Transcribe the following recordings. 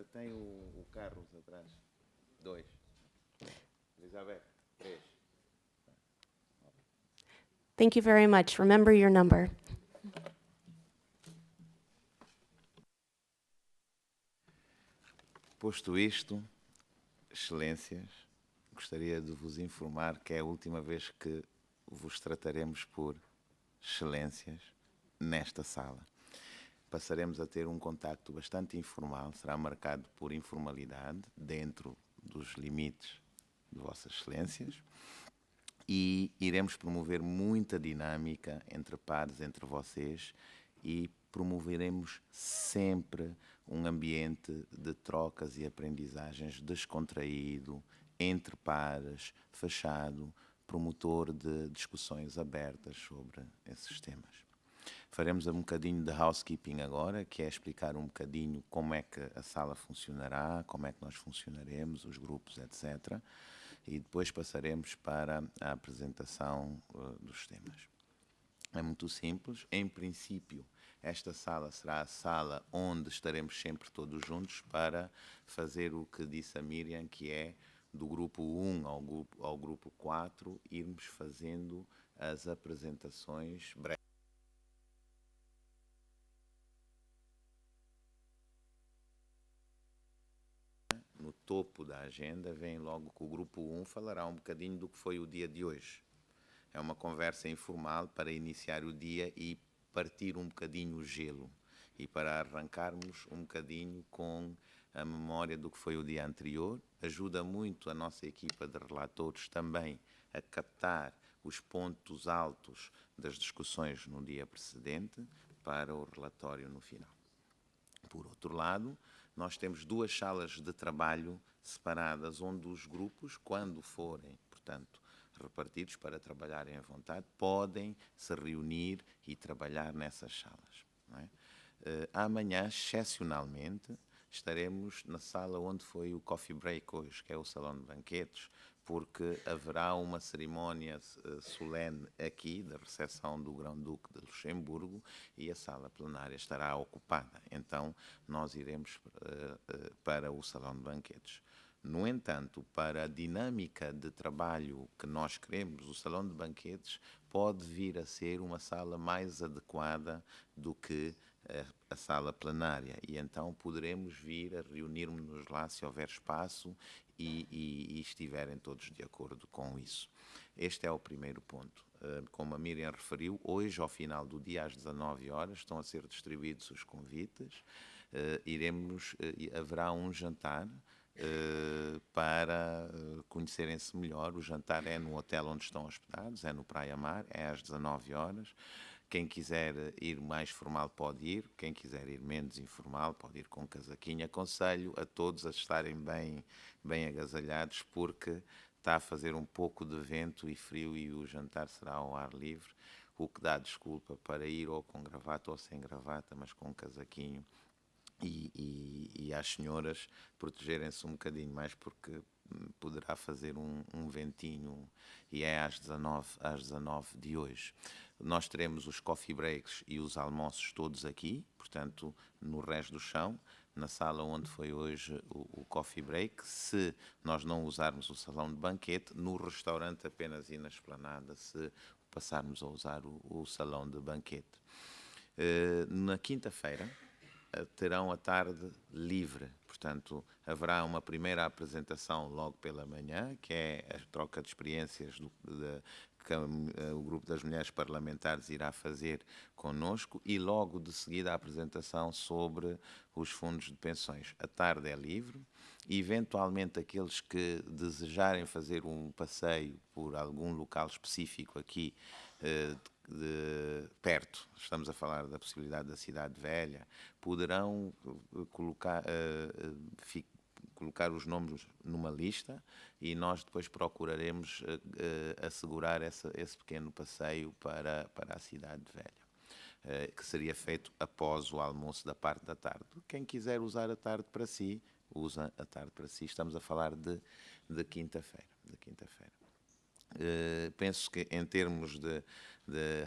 Tem o Carlos atrás. 2. Elizabeth, 3. Thank you very much. Remember your number. Posto isto, excelências, gostaria de vos informar que é a última vez que vos trataremos por excelências nesta sala. Passaremos a ter um contacto bastante informal, será marcado por informalidade, dentro dos limites de vossas excelências, e iremos promover muita dinâmica entre pares, entre vocês, e promoveremos sempre um ambiente de trocas e aprendizagens descontraído, entre pares, fechado, promotor de discussões abertas sobre esses temas. Faremos um bocadinho de housekeeping agora, que é explicar um bocadinho como é que a sala funcionará, como é que nós funcionaremos, os grupos, etc. E depois passaremos para a apresentação dos temas. É muito simples. Em princípio, esta sala será a sala onde estaremos sempre todos juntos para fazer o que disse a Miriam, que é do grupo 1 ao grupo 4, irmos fazendo as apresentações breves. No topo da agenda, vem logo que o grupo 1 falará um bocadinho do que foi o dia de hoje. É uma conversa informal para iniciar o dia e partir um bocadinho o gelo e para arrancarmos um bocadinho com a memória do que foi o dia anterior. Ajuda muito a nossa equipa de relatores também a captar os pontos altos das discussões no dia precedente para o relatório no final. Por outro lado, nós temos 2 salas de trabalho separadas, onde os grupos, quando forem, portanto, repartidos para trabalharem à vontade, podem se reunir e trabalhar nessas salas. Não é? Amanhã, excepcionalmente, estaremos na sala onde foi o coffee break hoje, que é o salão de banquetes, porque haverá uma cerimónia solene aqui, da recepção do Grão-Duque de Luxemburgo, e a sala plenária estará ocupada. Então, nós iremos para o salão de banquetes. No entanto, para a dinâmica de trabalho que nós queremos, o salão de banquetes pode vir a ser uma sala mais adequada do que a sala plenária, e então poderemos vir a reunir-nos lá se houver espaço e estiverem todos de acordo com isso. Este é o primeiro ponto. Como a Miriam referiu, hoje, ao final do dia, às 19 horas, estão a ser distribuídos os convites. Haverá um jantar para conhecerem-se melhor. O jantar é no hotel onde estão hospedados, é no Praia Mar, é às 19 horas. Quem quiser ir mais formal pode ir, quem quiser ir menos informal pode ir com casaquinho. Aconselho a todos a estarem bem agasalhados, porque está a fazer um pouco de vento e frio e o jantar será ao ar livre, o que dá desculpa para ir ou com gravata ou sem gravata, mas com casaquinho. E às senhoras protegerem-se um bocadinho mais, porque poderá fazer um ventinho, e é às 19 de hoje. Nós teremos os coffee breaks e os almoços todos aqui, portanto, no resto do chão, na sala onde foi hoje o coffee break. Se nós não usarmos o salão de banquete, no restaurante apenas e na esplanada, se passarmos a usar o salão de banquete. Na quinta-feira, terão a tarde livre, portanto, haverá uma primeira apresentação logo pela manhã, que é a troca de experiências que o grupo das mulheres parlamentares irá fazer connosco, e logo de seguida a apresentação sobre os fundos de pensões. A tarde é livre, e eventualmente aqueles que desejarem fazer um passeio por algum local específico aqui perto, estamos a falar da possibilidade da Cidade Velha, poderão colocar os nomes numa lista, e nós depois procuraremos assegurar esse pequeno passeio para a Cidade Velha, que seria feito após o almoço da parte da tarde. Quem quiser usar a tarde para si, usa a tarde para si. Estamos a falar de quinta-feira. Penso que em termos de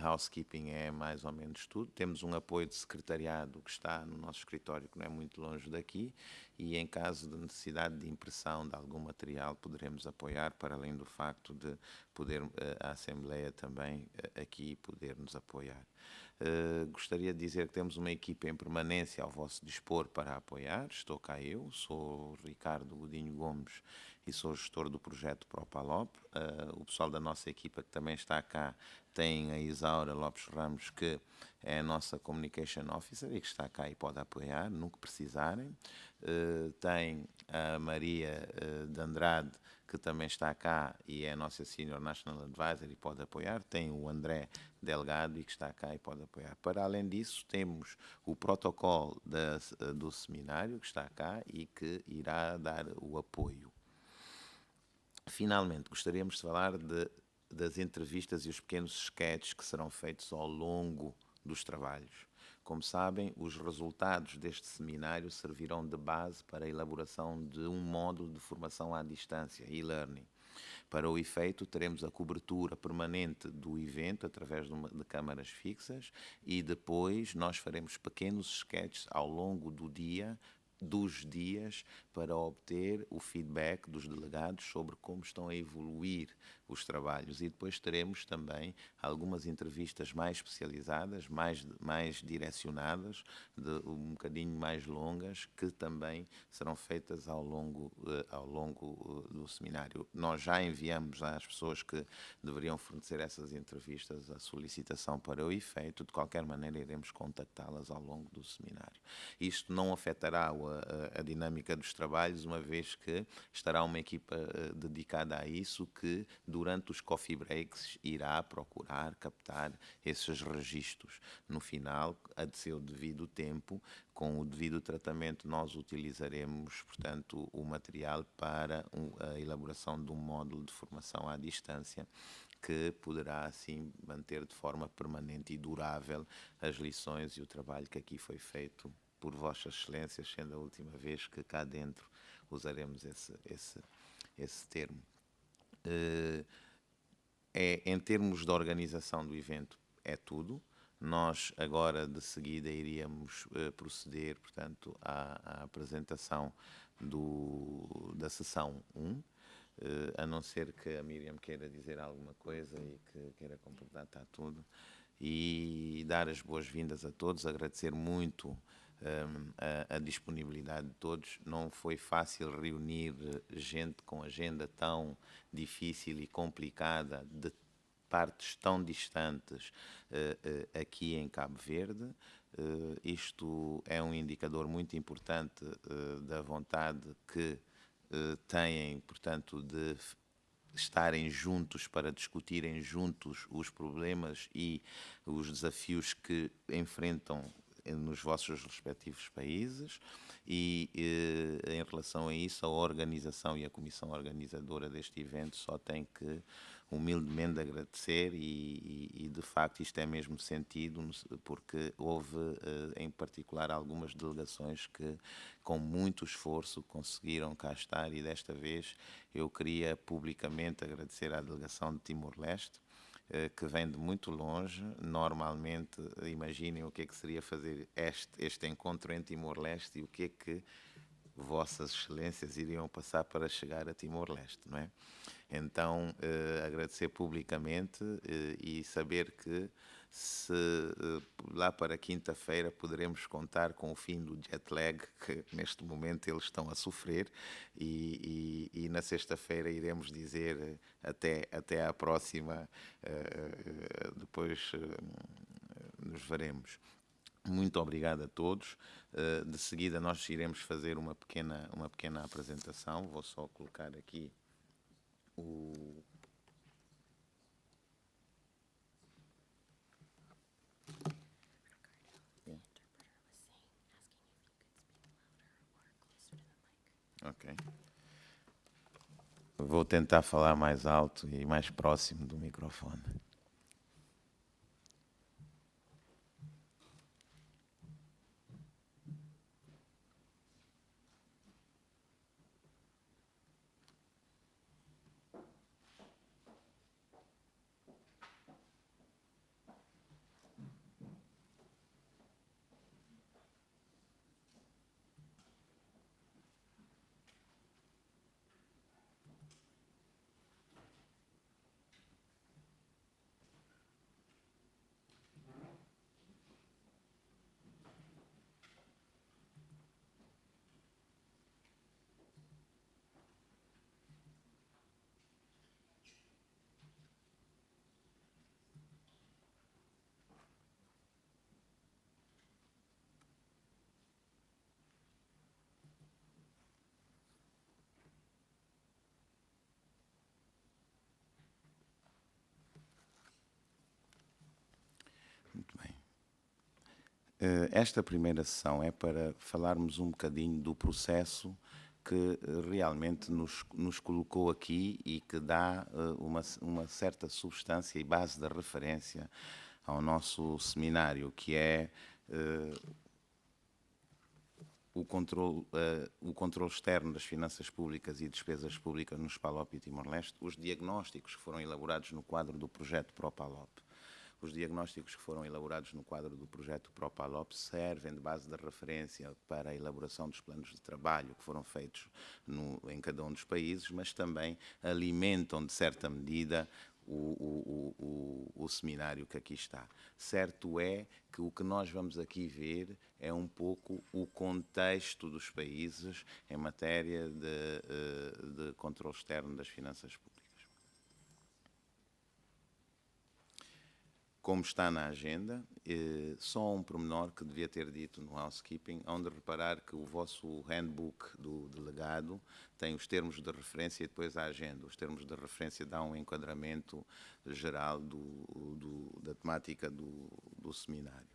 housekeeping é mais ou menos tudo. Temos um apoio de secretariado que está no nosso escritório, que não é muito longe daqui, e em caso de necessidade de impressão de algum material, poderemos apoiar, para além do facto de poder a Assembleia também aqui poder nos apoiar. Gostaria de dizer que temos uma equipa em permanência ao vosso dispor para apoiar. Estou cá eu, sou Ricardo Godinho Gomes e sou gestor do projeto Propalop. O pessoal da nossa equipa que também está cá tem a Isaura Lopes Ramos, que é a nossa Communication Officer e que está cá e pode apoiar no que precisarem. Tem a Maria de Andrade, que também está cá e é a nossa Senior National Advisor e pode apoiar. Tem o André Delgado e que está cá e pode apoiar. Para além disso, temos o protocolo do seminário que está cá e que irá dar o apoio. Finalmente, gostaríamos de falar das entrevistas e os pequenos sketches que serão feitos ao longo dos trabalhos. Como sabem, os resultados deste seminário servirão de base para a elaboração de um módulo de formação à distância, e-learning. Para o efeito, teremos a cobertura permanente do evento através de câmaras fixas e depois nós faremos pequenos sketches ao longo dos dias, para obter o feedback dos delegados sobre como estão a evoluir os trabalhos. E depois teremos também algumas entrevistas mais especializadas, mais direcionadas, um bocadinho mais longas, que também serão feitas ao longo do seminário. Nós já enviamos às pessoas que deveriam fornecer essas entrevistas a solicitação para o efeito. De qualquer maneira, iremos contactá-las ao longo do seminário. Isto não afetará a dinâmica dos trabalhos, uma vez que estará uma equipa dedicada a isso, que durante os coffee breaks irá procurar captar esses registros. No final, a de seu devido tempo, com o devido tratamento, nós utilizaremos, portanto, o material para a elaboração de um módulo de formação à distância, que poderá, assim, manter de forma permanente e durável as lições e o trabalho que aqui foi feito por Vossas Excelências, sendo a última vez que cá dentro usaremos esse termo. Em termos de organização do evento, é tudo. Nós agora, de seguida, iríamos proceder, portanto, à apresentação da sessão 1, a não ser que a Miriam queira dizer alguma coisa e que queira completar tudo. E dar as boas-vindas a todos, agradecer muito a disponibilidade de todos. Não foi fácil reunir gente com agenda tão difícil e complicada, de partes tão distantes, aqui em Cabo Verde. Isto é um indicador muito importante da vontade que têm, portanto, de estarem juntos para discutirem juntos os problemas e os desafios que enfrentam nos vossos respectivos países. E em relação a isso, a organização e a comissão organizadora deste evento só tem que humildemente agradecer e de facto isto é mesmo sentido, porque houve em particular algumas delegações que com muito esforço conseguiram cá estar, e desta vez eu queria publicamente agradecer à delegação de Timor-Leste, que vem de muito longe. Normalmente, imaginem o que é que seria fazer este encontro em Timor-Leste e o que é que Vossas Excelências iriam passar para chegar a Timor-Leste, não é? Então, agradecer publicamente e saber que se lá para quinta-feira poderemos contar com o fim do jet lag que neste momento eles estão a sofrer, e na sexta-feira iremos dizer até à próxima, depois nos veremos. Muito obrigado a todos. De seguida nós iremos fazer uma pequena apresentação. Vou só colocar aqui o... Ok. Vou tentar falar mais alto e mais próximo do microfone. Esta primeira sessão é para falarmos um bocadinho do processo que realmente nos colocou aqui e que dá uma certa substância e base de referência ao nosso seminário, que é o controle externo das finanças públicas e despesas públicas nos PALOP e Timor-Leste, os diagnósticos que foram elaborados no quadro do projeto PROPALOP. Os diagnósticos que foram elaborados no quadro do projeto PROPALOP servem de base de referência para a elaboração dos planos de trabalho que foram feitos em cada um dos países, mas também alimentam, de certa medida, o seminário que aqui está. Certo é que o que nós vamos aqui ver é um pouco o contexto dos países em matéria de controle externo das finanças públicas. Como está na agenda, só um pormenor que devia ter dito no housekeeping, onde reparar que o vosso handbook do delegado tem os termos de referência e depois a agenda. Os termos de referência dão um enquadramento geral da temática do seminário.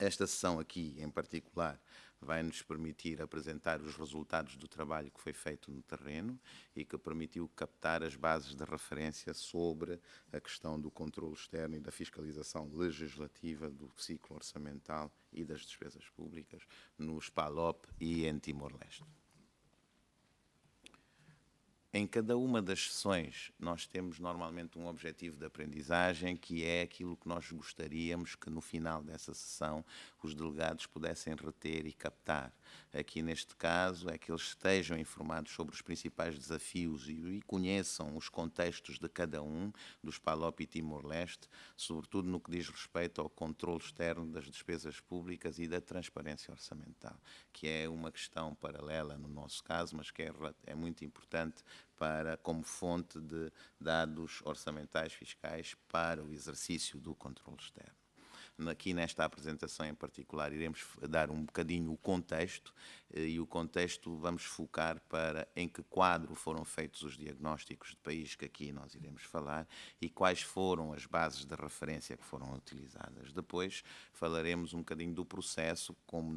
Esta sessão aqui, em particular, vai nos permitir apresentar os resultados do trabalho que foi feito no terreno e que permitiu captar as bases de referência sobre a questão do controle externo e da fiscalização legislativa do ciclo orçamental e das despesas públicas nos PALOP e em Timor-Leste. Em cada uma das sessões, nós temos normalmente um objetivo de aprendizagem, que é aquilo que nós gostaríamos que no final dessa sessão os delegados pudessem reter e captar. Aqui neste caso é que eles estejam informados sobre os principais desafios e conheçam os contextos de cada um dos PALOP e Timor-Leste, sobretudo no que diz respeito ao controle externo das despesas públicas e da transparência orçamental, que é uma questão paralela no nosso caso, mas que é muito importante como fonte de dados orçamentais fiscais para o exercício do controle externo. Aqui nesta apresentação em particular iremos dar um bocadinho o contexto e o contexto vamos focar para em que quadro foram feitos os diagnósticos de país que aqui nós iremos falar e quais foram as bases de referência que foram utilizadas. Depois falaremos um bocadinho do processo, como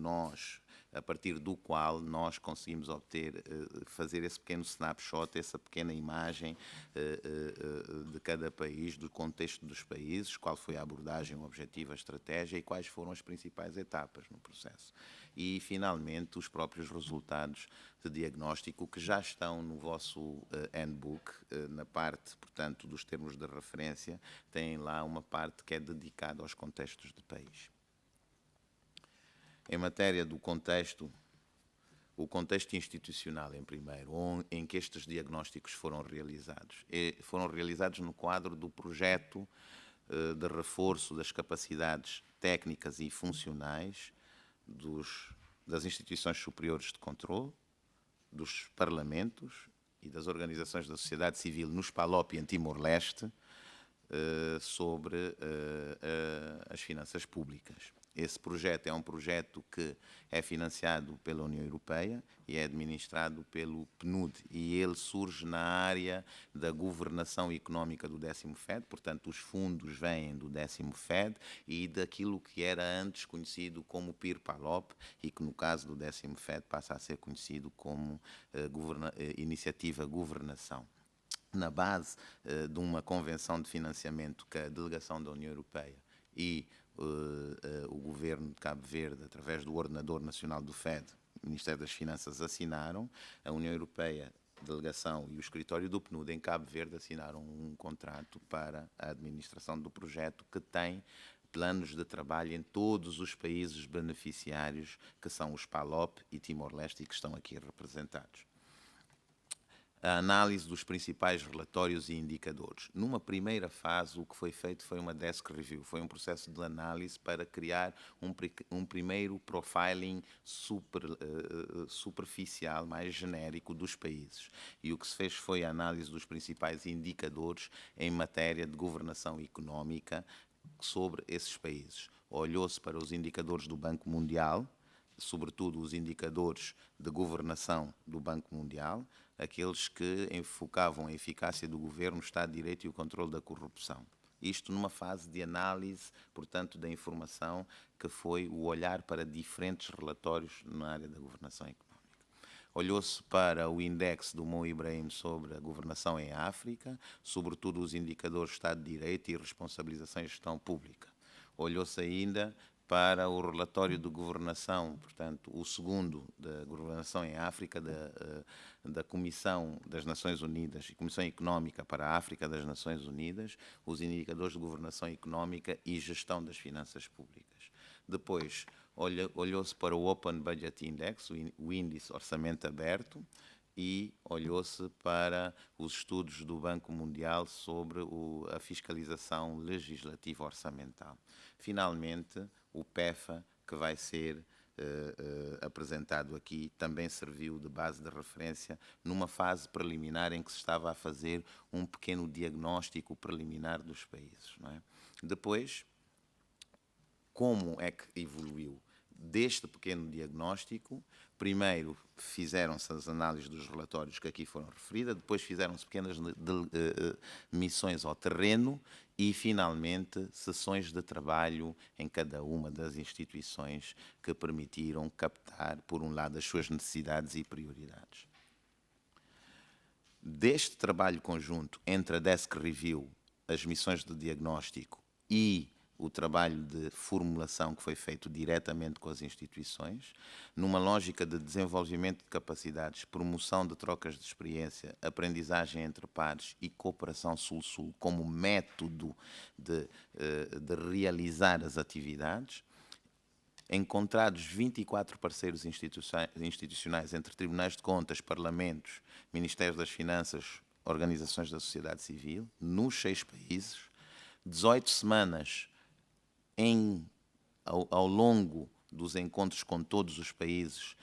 a partir do qual nós conseguimos obter, fazer esse pequeno snapshot, essa pequena imagem de cada país, do contexto dos países, qual foi a abordagem, o objetivo, a estratégia e quais foram as principais etapas no processo. E, finalmente, os próprios resultados de diagnóstico que já estão no vosso handbook, na parte, portanto, dos termos de referência, tem lá uma parte que é dedicada aos contextos de país. Em matéria do contexto, o contexto institucional, em primeiro, em que estes diagnósticos foram realizados. Foram realizados no quadro do projeto de reforço das capacidades técnicas e funcionais das instituições superiores de controle, dos parlamentos e das organizações da sociedade civil nos PALOP e em Timor-Leste sobre as finanças públicas. Esse projeto é um projeto que é financiado pela União Europeia e é administrado pelo PNUD e ele surge na área da governação económica do 10º FED, portanto os fundos vêm do 10º FED e daquilo que era antes conhecido como PIR-PALOP e que no caso do 10º FED passa a ser conhecido como Iniciativa Governação. Na base de uma convenção de financiamento que a delegação da União Europeia e o governo de Cabo Verde, através do Ordenador Nacional do FED, o Ministério das Finanças, assinaram, a União Europeia, a delegação e o escritório do PNUD em Cabo Verde assinaram um contrato para a administração do projeto que tem planos de trabalho em todos os países beneficiários, que são os PALOP e Timor-Leste e que estão aqui representados. A análise dos principais relatórios e indicadores. Numa primeira fase, o que foi feito foi uma desk review, foi um processo de análise para criar um primeiro profiling superficial, mais genérico dos países. E o que se fez foi a análise dos principais indicadores em matéria de governação económica sobre esses países. Olhou-se para os indicadores do Banco Mundial, sobretudo os indicadores de governação do Banco Mundial, aqueles que enfocavam a eficácia do governo, o Estado de Direito e o controle da corrupção. isto numa fase de análise, portanto, da informação, que foi o olhar para diferentes relatórios na área da governação económica. Olhou-se para o index do Mo Ibrahim sobre a governação em África, sobretudo os indicadores de Estado de Direito e responsabilização e gestão pública. Olhou-se ainda para o relatório de governação, portanto, o segundo da governação em África, da Comissão das Nações Unidas e Comissão Económica para a África das Nações Unidas, os indicadores de governação económica e gestão das finanças públicas. Depois, olhou-se para o Open Budget Index, o índice orçamento aberto, e olhou-se para os estudos do Banco Mundial sobre a fiscalização legislativa orçamental. Finalmente, o PEFA, que vai ser apresentado aqui, também serviu de base de referência numa fase preliminar em que se estava a fazer um pequeno diagnóstico preliminar dos países, não é? Depois, como é que evoluiu deste pequeno diagnóstico? Primeiro fizeram-se as análises dos relatórios que aqui foram referidas, depois fizeram-se pequenas missões ao terreno e, finalmente, sessões de trabalho em cada uma das instituições que permitiram captar, por um lado, as suas necessidades e prioridades. Deste trabalho conjunto entre a Desk Review, as missões de diagnóstico e o trabalho de formulação que foi feito diretamente com as instituições, numa lógica de desenvolvimento de capacidades, promoção de trocas de experiência, aprendizagem entre pares e cooperação sul-sul como método de realizar as atividades, encontrados 24 parceiros institucionais entre tribunais de contas, parlamentos, ministérios das finanças, organizações da sociedade civil, nos 6 países, 18 semanas ao longo dos encontros com todos os países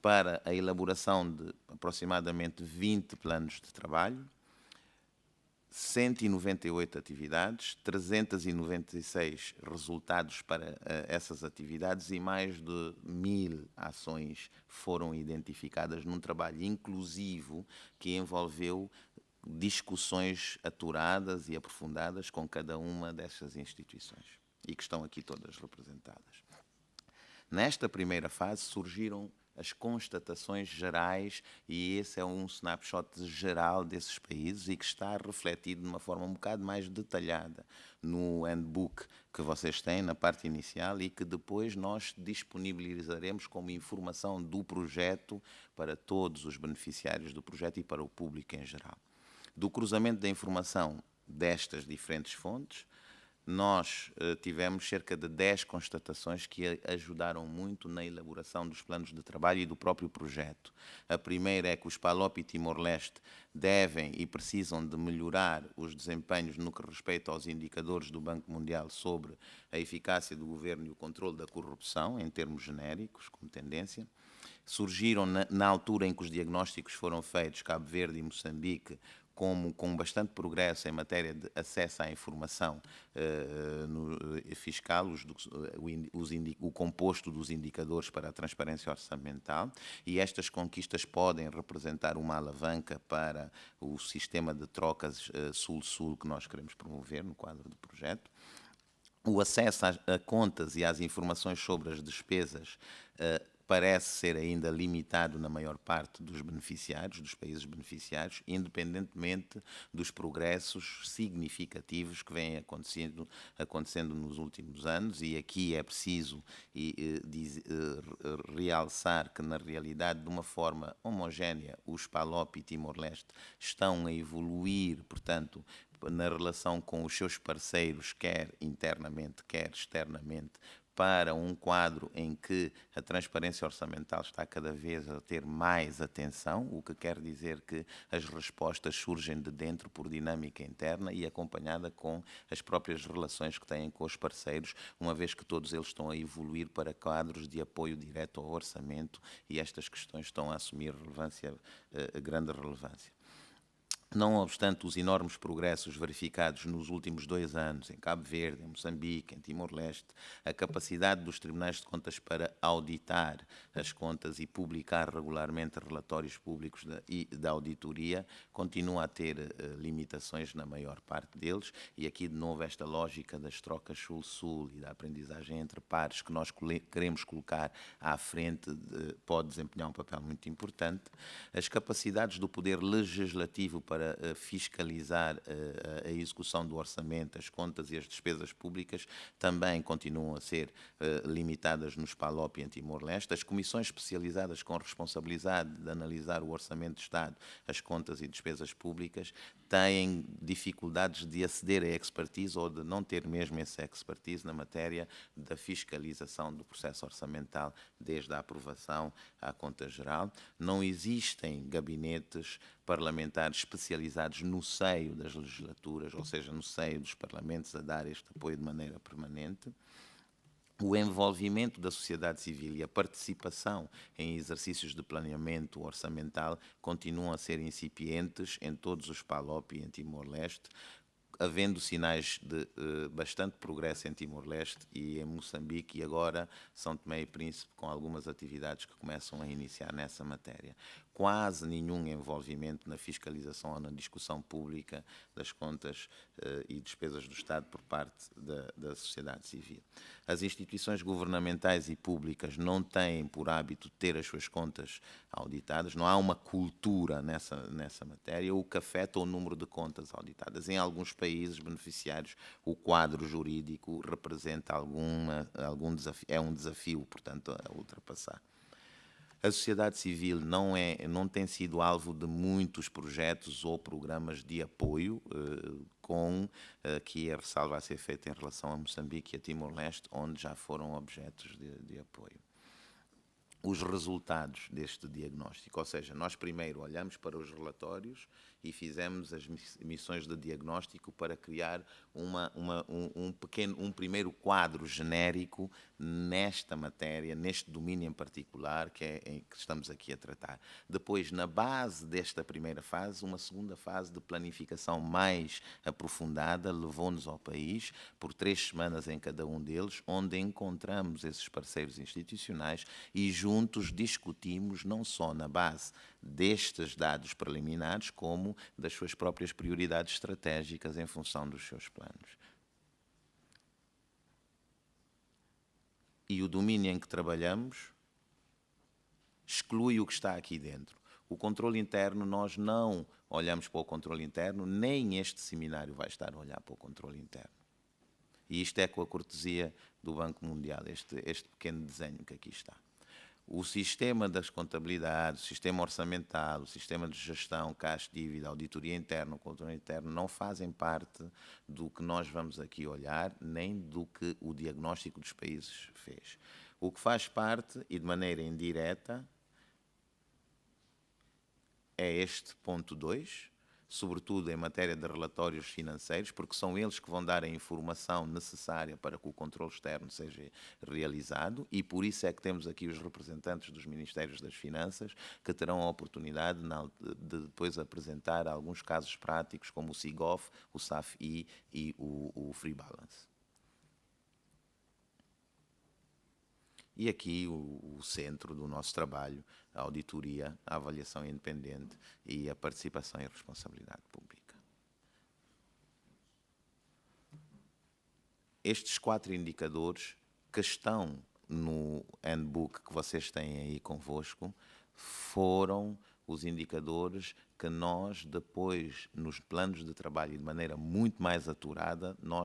para a elaboração de aproximadamente 20 planos de trabalho, 198 atividades, 396 resultados para essas atividades e mais de 1000 ações foram identificadas num trabalho inclusivo que envolveu discussões aturadas e aprofundadas com cada uma dessas instituições e que estão aqui todas representadas. Nesta primeira fase surgiram as constatações gerais e esse é um snapshot geral desses países e que está refletido de uma forma um bocado mais detalhada no handbook que vocês têm na parte inicial e que depois nós disponibilizaremos como informação do projeto para todos os beneficiários do projeto e para o público em geral. Do cruzamento da informação destas diferentes fontes, nós tivemos cerca de 10 constatações que ajudaram muito na elaboração dos planos de trabalho e do próprio projeto. A primeira é que os PALOP e Timor-Leste devem e precisam de melhorar os desempenhos no que respeita aos indicadores do Banco Mundial sobre a eficácia do governo e o controle da corrupção, em termos genéricos, como tendência. Surgiram, na altura em que os diagnósticos foram feitos, Cabo Verde e Moçambique, com bastante progresso em matéria de acesso à informação fiscal, o composto dos indicadores para a transparência orçamental, e estas conquistas podem representar uma alavanca para o sistema de trocas sul-sul que nós queremos promover no quadro do projeto. O acesso a contas e às informações sobre as despesas parece ser ainda limitado na maior parte dos beneficiários, dos países beneficiários, independentemente dos progressos significativos que vêm acontecendo nos últimos anos, e aqui é preciso realçar que, na realidade, de uma forma homogénea, os PALOP e Timor-Leste estão a evoluir, portanto, na relação com os seus parceiros, quer internamente, quer externamente, para um quadro em que a transparência orçamental está cada vez a ter mais atenção, o que quer dizer que as respostas surgem de dentro por dinâmica interna e acompanhada com as próprias relações que têm com os parceiros, uma vez que todos eles estão a evoluir para quadros de apoio direto ao orçamento e estas questões estão a assumir grande relevância. Não obstante os enormes progressos verificados nos últimos 2 anos em Cabo Verde, em Moçambique, em Timor-Leste, a capacidade dos tribunais de contas para auditar as contas e publicar regularmente relatórios públicos da auditoria continua a ter limitações na maior parte deles, e aqui de novo esta lógica das trocas sul-sul e da aprendizagem entre pares que nós queremos colocar à frente pode desempenhar um papel muito importante. As capacidades do poder legislativo para fiscalizar a execução do orçamento, as contas e as despesas públicas também continuam a ser limitadas nos PALOP e em Timor-Leste. As comissões especializadas com responsabilidade de analisar o orçamento de Estado, as contas e despesas públicas, têm dificuldades de aceder à expertise ou de não ter mesmo essa expertise na matéria da fiscalização do processo orçamental, desde a aprovação à conta geral. Não existem gabinetes parlamentares especializados no seio das legislaturas, ou seja, no seio dos parlamentos, a dar este apoio de maneira permanente. O envolvimento da sociedade civil e a participação em exercícios de planeamento orçamental continuam a ser incipientes em todos os PALOP e em Timor-Leste, havendo sinais de bastante progresso em Timor-Leste e em Moçambique, e agora São Tomé e Príncipe, com algumas atividades que começam a iniciar nessa matéria. Quase nenhum envolvimento na fiscalização ou na discussão pública das contas e despesas do Estado por parte da sociedade civil. As instituições governamentais e públicas não têm por hábito ter as suas contas auditadas, não há uma cultura nessa matéria, o que afeta o número de contas auditadas. Em alguns países beneficiários, o quadro jurídico representa algum desafio, é um desafio, portanto, a ultrapassar. A sociedade civil não tem sido alvo de muitos projetos ou programas de apoio, com aqui a ressalva a ser feita em relação a Moçambique e a Timor-Leste, onde já foram objetos de apoio. Os resultados deste diagnóstico, ou seja, nós primeiro olhamos para os relatórios e fizemos as missões de diagnóstico para criar um primeiro quadro genérico nesta matéria, neste domínio em particular que estamos aqui a tratar. Depois, na base desta primeira fase, uma segunda fase de planificação mais aprofundada levou-nos ao país por 3 semanas em cada um deles, onde encontramos esses parceiros institucionais e juntos discutimos não só na base destes dados preliminares, como das suas próprias prioridades estratégicas em função dos seus planos. E o domínio em que trabalhamos exclui o que está aqui dentro. O controle interno, nós não olhamos para o controle interno, nem este seminário vai estar a olhar para o controle interno. E isto é com a cortesia do Banco Mundial, este pequeno desenho que aqui está. O sistema das contabilidades, o sistema orçamental, o sistema de gestão, caixa, dívida, auditoria interna, controle interno, não fazem parte do que nós vamos aqui olhar, nem do que o diagnóstico dos países fez. O que faz parte, e de maneira indireta, é este ponto 2, sobretudo em matéria de relatórios financeiros, porque são eles que vão dar a informação necessária para que o controle externo seja realizado, e por isso é que temos aqui os representantes dos Ministérios das Finanças, que terão a oportunidade de depois apresentar alguns casos práticos, como o SIGOF, o SAFI e o Free Balance. E aqui o centro do nosso trabalho, a auditoria, a avaliação independente e a participação e responsabilidade pública. Estes 4 indicadores que estão no handbook que vocês têm aí convosco foram os indicadores que nós depois, nos planos de trabalho e de maneira muito mais aturada, nós